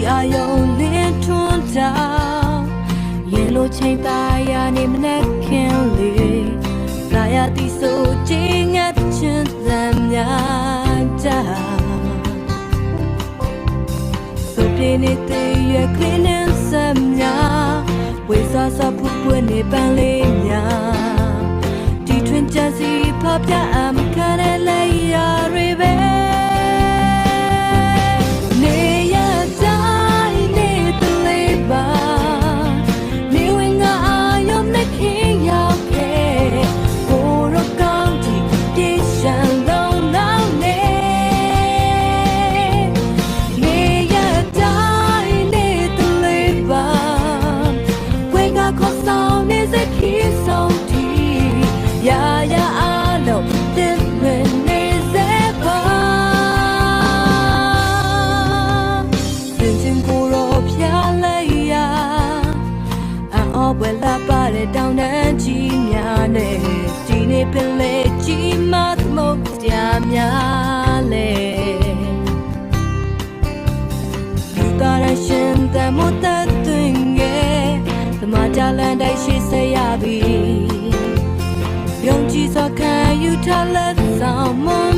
အာယုံလင်းထွန်းတာရင်လိုချိန်သားရနေမနဲ့ခင်လေးလာရသည်ဆိုချင်းငတ်ချင်သမ်းများတာဆိုပြင်းနေတဲ့ရွယ်ခင်းနဲ့စမ်းများဝေစားစားဖူးပွင့်နေပန်းလေးများဒီထွင်ကြစီဖော်ပြအမခံတဲ့လက်ရတွေပဲဝဲလာပါတဲ့တောင်တန်းကြီးများနဲ့ဒီနေ့ပင်လေကြီးမသမုတ်ကြများလေလူသားရရှင်တမတ်တဲ့တွင်ငယ်သမကြလန်တိုက်ရှိစေရပြီယုံကြည်စွာခံယူထားလက်ဆောင်မွန်